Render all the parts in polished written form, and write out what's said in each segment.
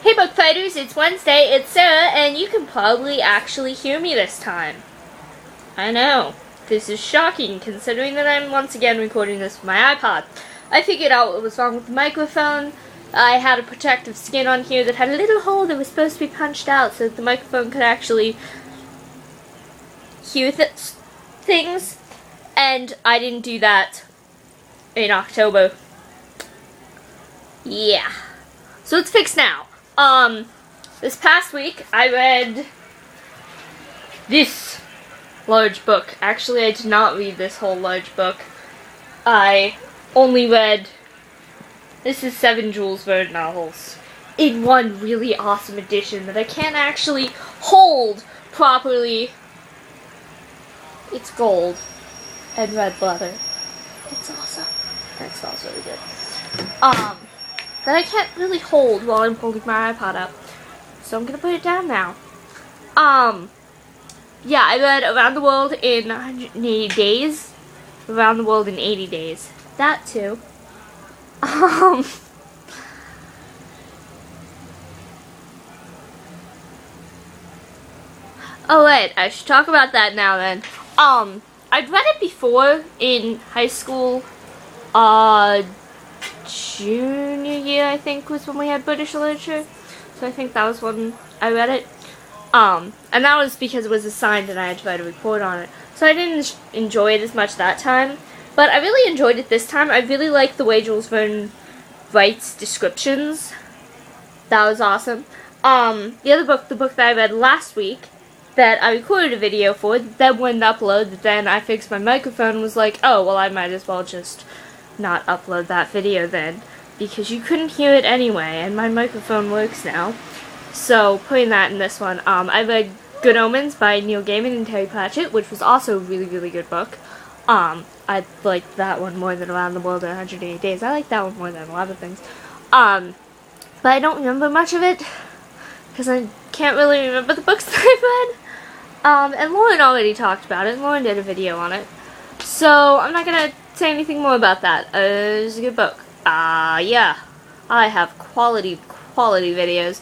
Hey Book Fighters, it's Wednesday, it's Sarah, and you can probably actually hear me this time. I know, this is shocking considering that I'm once again recording this with my iPod. I figured out what was wrong with the microphone. I had a protective skin on here that had a little hole that was supposed to be punched out so that the microphone could actually hear things, and I didn't do that in October. Yeah. So it's fixed now. This past week, I read this large book. Actually, I did not read this whole large book. I only read, this is 7 Jules Verne novels in one really awesome edition that I can't actually hold properly. It's gold and red leather. It's awesome. And it smells really good. That I can't really hold while I'm holding my iPod up. So I'm gonna put it down now. Yeah, I read Around the World in 180 Days. Around the World in 80 Days. That too. Oh wait, I should talk about that now then. I'd read it before in high school. Junior year, I think, was when we had British literature. So I think that was when I read it. And that was because it was assigned and I had to write a report on it. So I didn't enjoy it as much that time. But I really enjoyed it this time. I really liked the way Jules Verne writes descriptions. That was awesome. The other book, the book that I read last week, that I recorded a video for, that wouldn't upload, then I fixed my microphone and was like, oh, well, I might as well just not upload that video then, because you couldn't hear it anyway, and my microphone works now. So, putting that in this one, I read Good Omens by Neil Gaiman and Terry Pratchett, which was also a really, really good book. I liked that one more than Around the World in 180 Days. I like that one more than a lot of things. But I don't remember much of it, because I can't really remember the books that I read. And Lauren already talked about it, and Lauren did a video on it. So, I'm not gonna say anything more about that. It's a good book. Yeah. I have quality videos.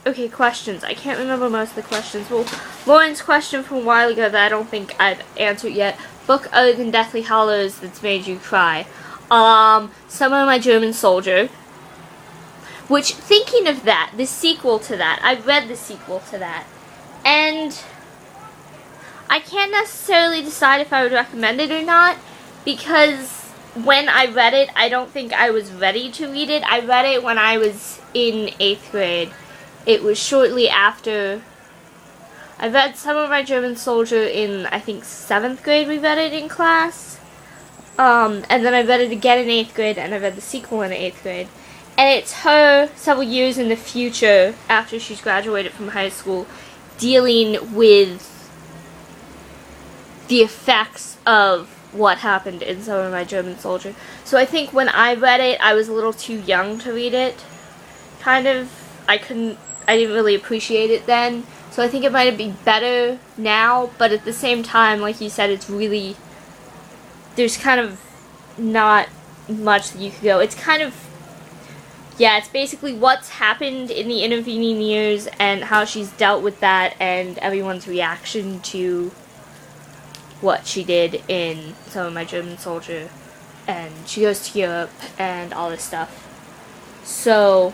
Okay, questions. I can't remember most of the questions. Well, Lauren's question from a while ago that I don't think I've answered yet. Book other than Deathly Hallows that's made you cry. Summer My German Soldier. Which, thinking of that, the sequel to that, I read the sequel to that. And I can't necessarily decide if I would recommend it or not, because when I read it, I don't think I was ready to read it. I read it when I was in 8th grade. It was shortly after. I read Summer My German Soldier in, I think, 7th grade. We read it in class. And then I read it again in 8th grade, and I read the sequel in 8th grade. And it's her several years in the future, after she's graduated from high school, dealing with the effects of what happened in Summer My German Soldier. So I think when I read it, I was a little too young to read it. Kind of. I didn't really appreciate it then. So I think it might be better now, but at the same time, like you said, it's really, there's kind of not much that you could go. It's kind of, yeah, it's basically what's happened in the intervening years and how she's dealt with that and everyone's reaction to what she did in Some of My German Soldier, and she goes to Europe and all this stuff. So,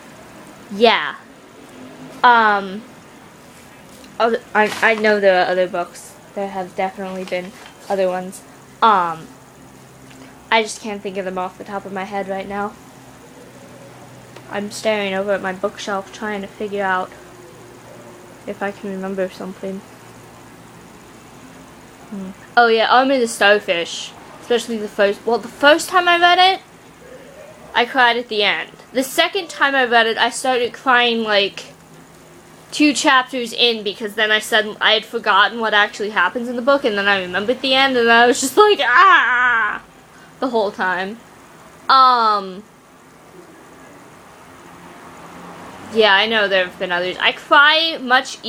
yeah. I know there are other books. There have definitely been other ones. I just can't think of them off the top of my head right now. I'm staring over at my bookshelf trying to figure out if I can remember something. Oh yeah, Army the Starfish. Especially the first time I read it, I cried at the end. The second time I read it, I started crying like 2 chapters in, because then I had forgotten what actually happens in the book, and then I remembered the end, and I was just like, ah! The whole time. Yeah, I know there have been others. I cry much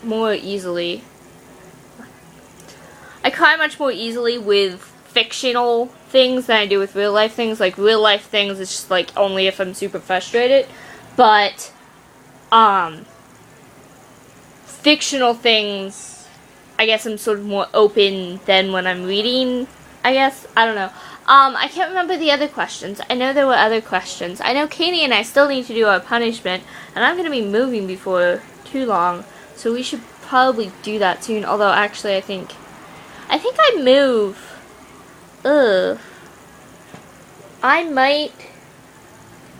more easily. I cry much more easily with fictional things than I do with real life things. Like, real life things, it's just, like, only if I'm super frustrated. But, fictional things, I guess I'm sort of more open than when I'm reading, I guess. I don't know. I can't remember the other questions. I know there were other questions. I know Katie and I still need to do our punishment, and I'm going to be moving before too long, so we should probably do that soon. Although, actually, I think I move. I might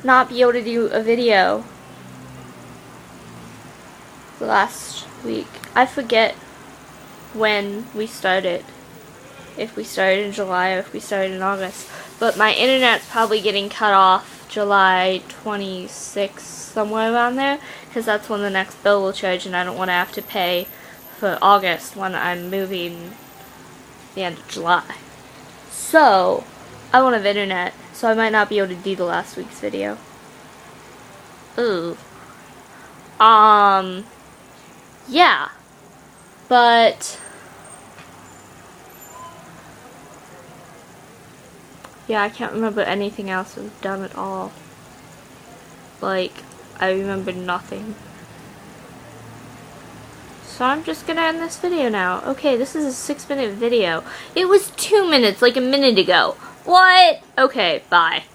not be able to do a video last week. I forget when we started. If we started in July or if we started in August. But my internet's probably getting cut off July 26th, somewhere around there, because that's when the next bill will charge, and I don't want to have to pay for August when I'm moving the end of July. So, I won't have internet, so I might not be able to do the last week's video. Ooh. Yeah. But yeah, I can't remember anything else we've done at all. Like, I remember nothing. So I'm just gonna end this video now. Okay, this is a 6-minute video. It was 2 minutes, like a minute ago. What? Okay, bye.